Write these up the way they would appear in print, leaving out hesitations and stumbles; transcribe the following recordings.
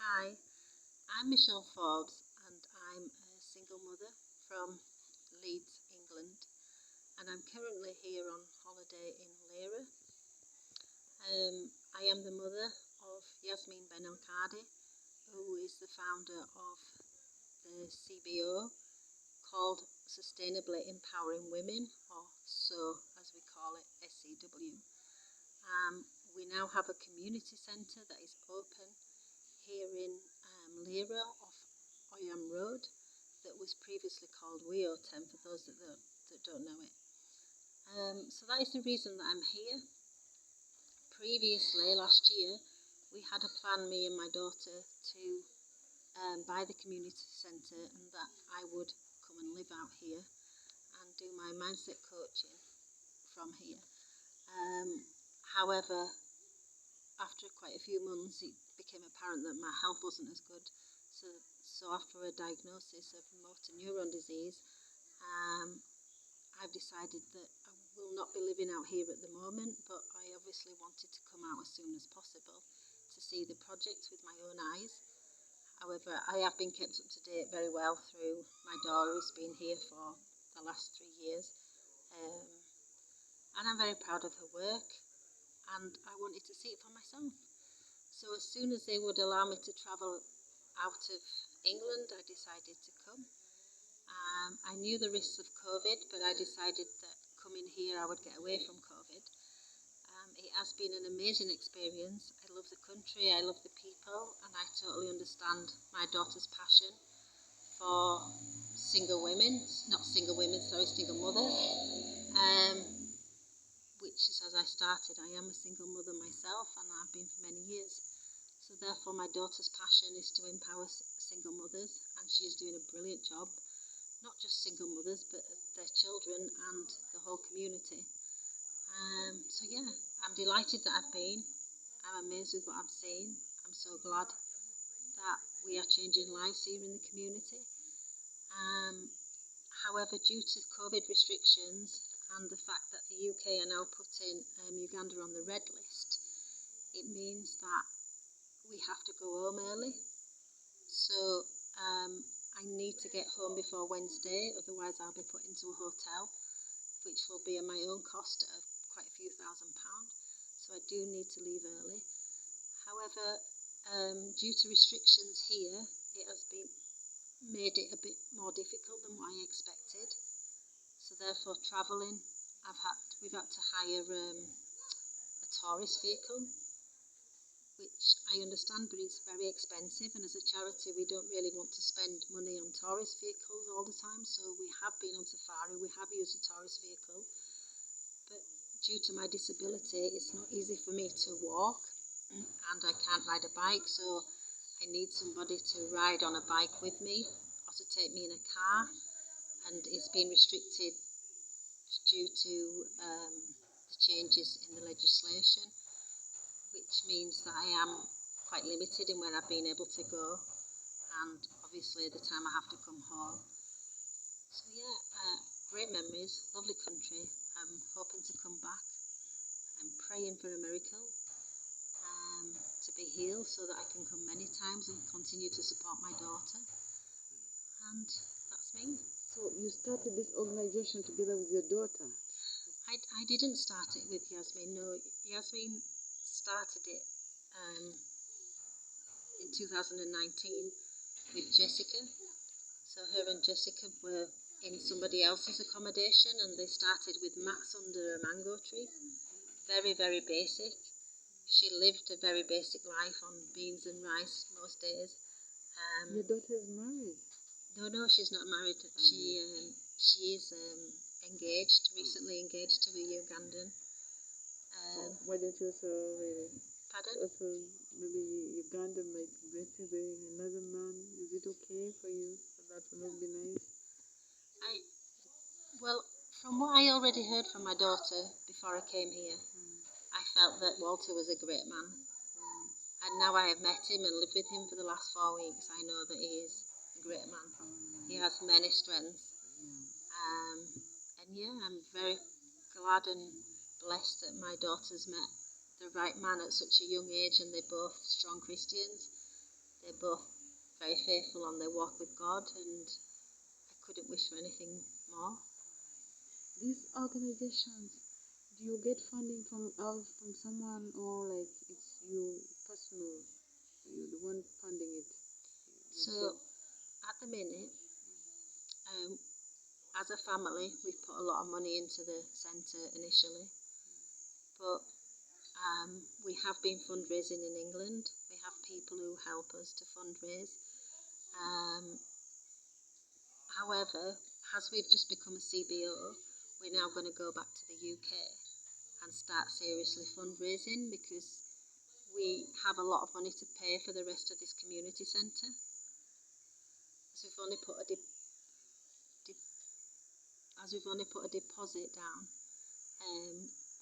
Hi, I'm Michelle Forbes and I'm a single mother from Leeds, England, and I'm currently here on holiday in Lira. I am the mother of Yasmin Ben Al-Kadi, who is the founder of the CBO called Sustainably Empowering Women, or SO as we call it, SCW. We now have a community centre that is open here in Lira off Oyam Road that was previously called WEO10 for those that don't know it. So that is the reason that I'm here. Previously, last year, we had a plan, me and my daughter, to buy the community centre and that I would come and live out here and do my mindset coaching from here. However, after quite a few months, it became apparent that my health wasn't as good. So after a diagnosis of motor neuron disease, I've decided that I will not be living out here at the moment, but I obviously wanted to come out as soon as possible to see the project with my own eyes. However, I have been kept up to date very well through my daughter who's been here for the last 3 years. And I'm very proud of her work, and I wanted to see it for myself. So as soon as they would allow me to travel out of England, I decided to come. I knew the risks of COVID, but I decided that coming here I would get away from COVID. It has been an amazing experience. I love the country, I love the people, and I totally understand my daughter's passion for single mothers. Which is, as I started, I am a single mother myself, and I've been for many years. So therefore my daughter's passion is to empower single mothers, and she is doing a brilliant job. Not just single mothers, but their children and the whole community. So yeah, I'm delighted that I've been. I'm amazed with what I'm seeing. I'm so glad that we are changing lives here in the community. However, due to COVID restrictions and the fact that the UK are now putting Uganda on the red list, it means that we have to go home early. So I need to get home before Wednesday, otherwise I'll be put into a hotel, which will be at my own cost of quite a few £1,000s. So I do need to leave early. However, due to restrictions here, it has made it a bit more difficult than what I expected. So therefore, travelling, we've had to hire a tourist vehicle, which I understand, but it's very expensive, and as a charity we don't really want to spend money on tourist vehicles all the time, so we have been on safari, we have used a tourist vehicle, but due to my disability it's not easy for me to walk, and I can't ride a bike, so I need somebody to ride on a bike with me or to take me in a car, and it's been restricted due to the changes in the legislation, which means that I am quite limited in where I've been able to go, and obviously the time I have to come home. So yeah, great memories, lovely country. I'm hoping to come back. I'm praying for a miracle to be healed so that I can come many times and continue to support my daughter. And that's me. So you started this organization together with your daughter? I didn't start it with Yasmin, no. Yasmin started it in 2019 with Jessica. So her and Jessica were in somebody else's accommodation, and they started with mats under a mango tree. Very, very basic. She lived a very basic life on beans and rice most days. Your daughter is married? No, she's not married. She is engaged, recently engaged to a Ugandan. Why don't you also really? Pardon? Also, maybe Uganda might break with another man. Is it okay for you? That would not be nice. Well, from what I already heard from my daughter before I came here, I felt that Walter was a great man. And now I have met him and lived with him for the last 4 weeks, I know that he is a great man. He has many strengths. And yeah, I'm very glad and blessed that my daughter's met the right man at such a young age, and they're both strong Christians. They're both very faithful on their walk with God, and I couldn't wish for anything more. These organizations, do you get funding from else from someone, or like it's you personal? You're the one funding it. So at the minute, as a family, we've put a lot of money into the centre initially, but we have been fundraising in England. We have people who help us to fundraise. However, as we've just become a CBO, we're now going to go back to the UK and start seriously fundraising, because we have a lot of money to pay for the rest of this community centre. So we've only put a deposit down,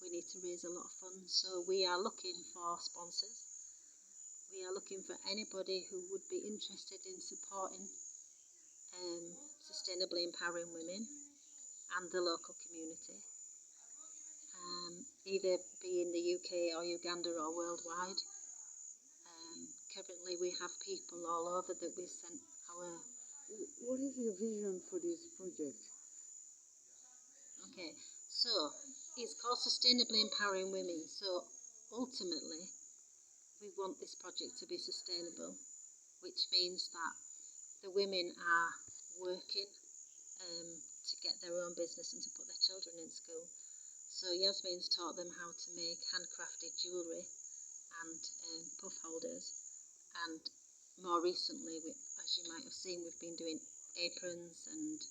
we need to raise a lot of funds. So we are looking for sponsors. We are looking for anybody who would be interested in supporting sustainably empowering women and the local community, either be in the UK or Uganda or worldwide. Currently we have people all over that we've sent our... What is your vision for this project? Okay, so it's called Sustainably Empowering Women. So ultimately we want this project to be sustainable, which means that the women are working to get their own business and to put their children in school. So Yasmin's taught them how to make handcrafted jewellery and puff holders, and more recently, as you might have seen, we've been doing aprons and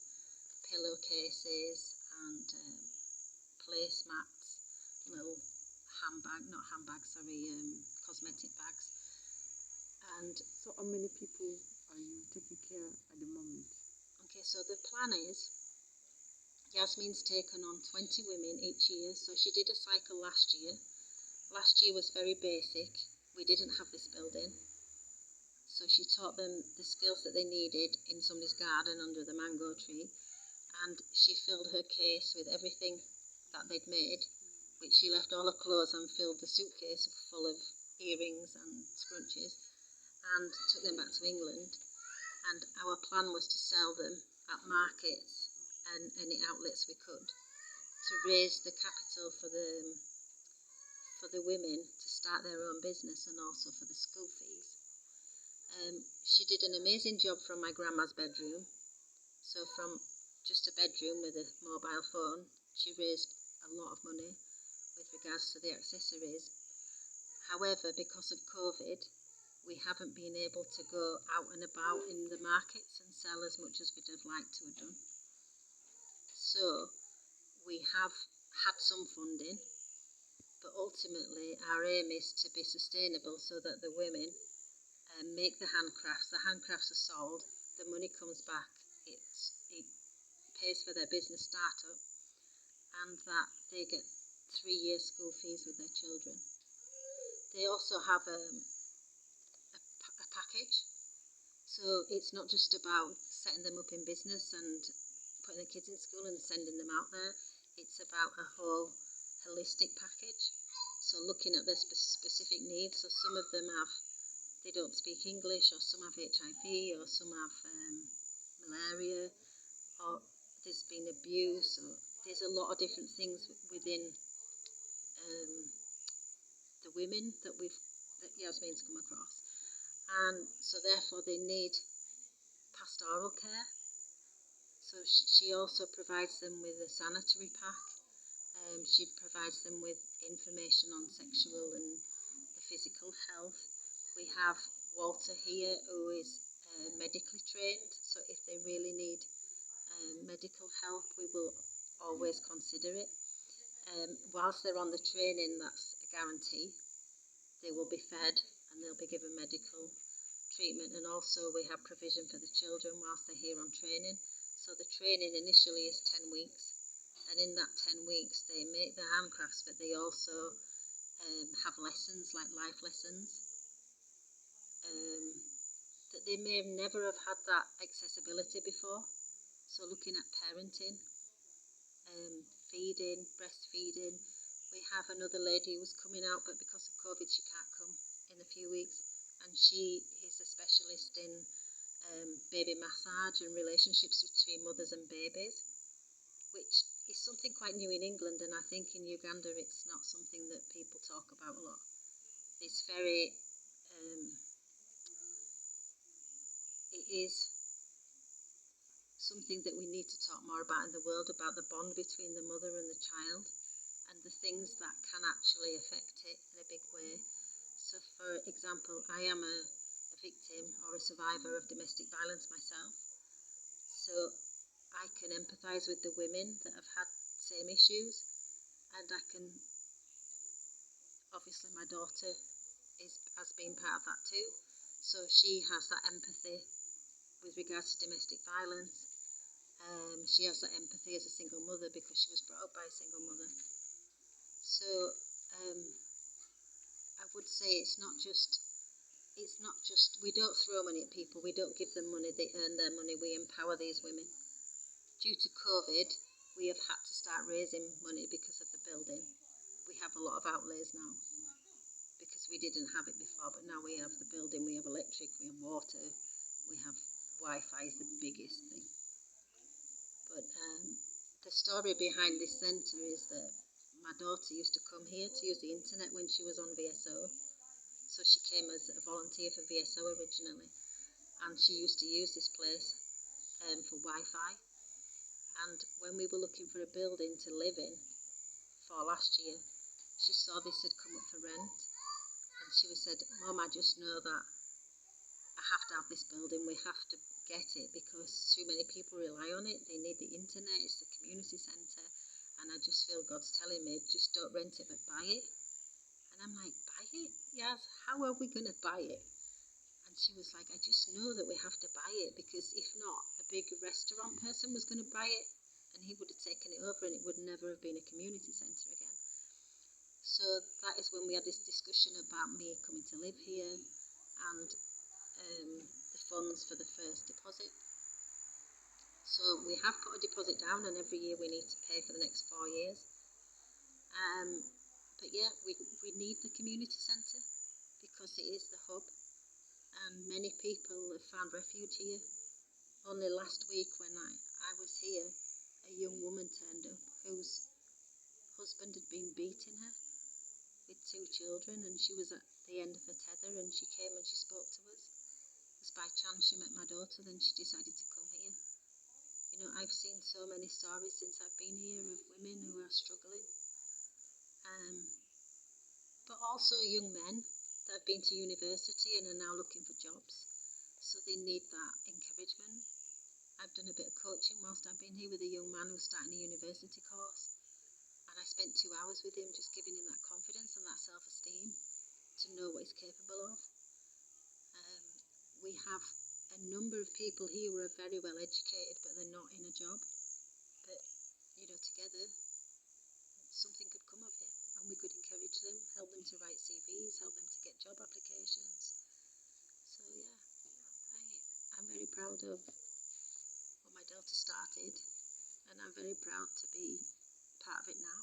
pillowcases and placemats, little cosmetic bags. And so how many people are you taking care at the moment? Okay, so the plan is Yasmin's taken on 20 women each year. So she did a cycle last year. Last year was very basic. We didn't have this building. So she taught them the skills that they needed in somebody's garden under the mango tree. And she filled her case with everything that they'd made, which she left all her clothes and filled the suitcase full of earrings and scrunchies, and took them back to England. And our plan was to sell them at markets and any outlets we could, to raise the capital for the women to start their own business, and also for the school fees. She did an amazing job from my grandma's bedroom. So from just a bedroom with a mobile phone, she raised a lot of money with regards to the accessories. However, because of COVID, we haven't been able to go out and about in the markets and sell as much as we'd have liked to have done. So we have had some funding, but ultimately our aim is to be sustainable, so that the women make the handcrafts. The handcrafts are sold, the money comes back, it pays for their business startup, and that they get 3-year school fees with their children. They also have a package, so it's not just about setting them up in business and putting the kids in school and sending them out there. It's about a whole holistic package, so looking at their specific needs. So some of them they don't speak English, or some have HIV, or some have malaria, or there's been abuse, or there's a lot of different things within the women that Yasmin's come across. And so therefore they need pastoral care. So she also provides them with a sanitary pack. She provides them with information on sexual and the physical health. We have Walter here, who is medically trained, so if they really need medical help, we will always consider it. Whilst they're on the training, that's a guarantee. They will be fed and they'll be given medical treatment, and also we have provision for the children whilst they're here on training. So the training initially is 10 weeks, and in that 10 weeks they make the handcrafts, but they also have lessons, like life lessons, that they may have never have had that accessibility before. So looking at parenting, feeding, breastfeeding. We have another lady who's coming out, but because of COVID she can't come in a few weeks, and she is a specialist in baby massage and relationships between mothers and babies, which is something quite new in England, and I think in Uganda it's not something that people talk about a lot. It's very, it is something that we need to talk more about in the world, about the bond between the mother and the child and the things that can actually affect it in a big way. So for example, I am a victim or a survivor of domestic violence myself, so I can empathise with the women that have had same issues, and I can, obviously my daughter has been part of that too, so she has that empathy with regards to domestic violence. She has that empathy as a single mother because she was brought up by a single mother. So I would say it's not just we don't throw money at people, we don't give them money, they earn their money, we empower these women. Due to COVID, we have had to start raising money because of the building. We have a lot of outlays now because we didn't have it before, but now we have the building, we have electric, we have water, we have Wi-Fi is the biggest thing. But the story behind this centre is that my daughter used to come here to use the internet when she was on VSO. So she came as a volunteer for VSO originally, and she used to use this place for Wi-Fi. And when we were looking for a building to live in for last year, she saw this had come up for rent, and she said, "Mum, I just know that I have to have this building, we have to get it because too many people rely on it, they need the internet, it's the community centre, and I just feel God's telling me, just don't rent it but buy it." And I'm like, "Buy it? Yes, how are we going to buy it?" And she was like, "I just know that we have to buy it because if not, a big restaurant person was going to buy it and he would have taken it over and it would never have been a community centre again." So that is when we had this discussion about me coming to live here and the funds for the first deposit. So we have put a deposit down, and every year we need to pay for the next 4 years. But yeah, we need the community centre because it is the hub, and many people have found refuge here. Only last week when I was here, a young woman turned up whose husband had been beating her with 2 children, and she was at the end of her tether, and she came and she spoke to us. Just by chance she met my daughter, then she decided to come here. You know, I've seen so many stories since I've been here of women who are struggling, but also young men that have been to university and are now looking for jobs, so they need that encouragement. I've done a bit of coaching whilst I've been here with a young man who's starting a university course, and I spent 2 hours with him just giving him that confidence and that self-esteem to know what he's capable of. We have a number of people here who are very well educated but they're not in a job, but you know, together something could come of it and we could encourage them, help them to write CVs, help them to get job applications. So yeah, I'm very proud of what my daughter started, and I'm very proud to be part of it now.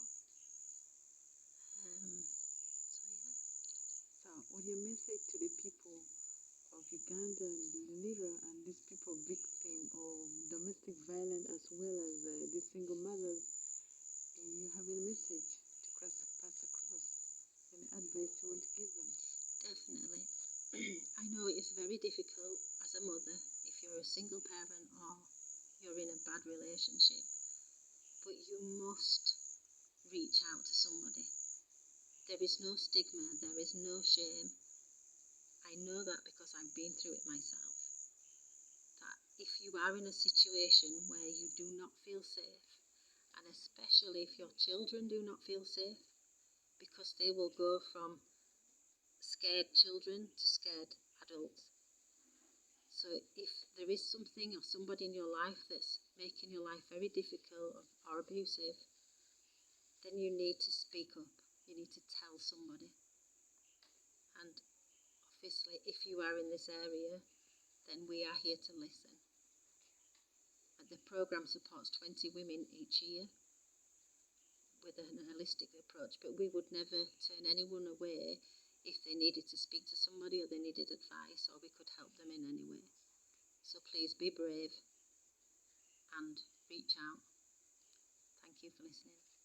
So what your message to the people of Uganda and Lira and these people victim of domestic violence as well as the single mothers, you have a message to pass across, any advice you want to give them? Definitely. I know it is very difficult as a mother if you're a single parent or you're in a bad relationship, but you must reach out to somebody. There is no stigma, there is no shame. I know that because I've been through it myself. That if you are in a situation where you do not feel safe, and especially if your children do not feel safe, because they will go from scared children to scared adults. So if there is something or somebody in your life that's making your life very difficult or abusive, then you need to speak up. You need to tell somebody. And obviously, if you are in this area, then we are here to listen. The programme supports 20 women each year with an holistic approach, but we would never turn anyone away if they needed to speak to somebody or they needed needed advice or we could help them in any way. So please be brave and reach out. Thank you for listening.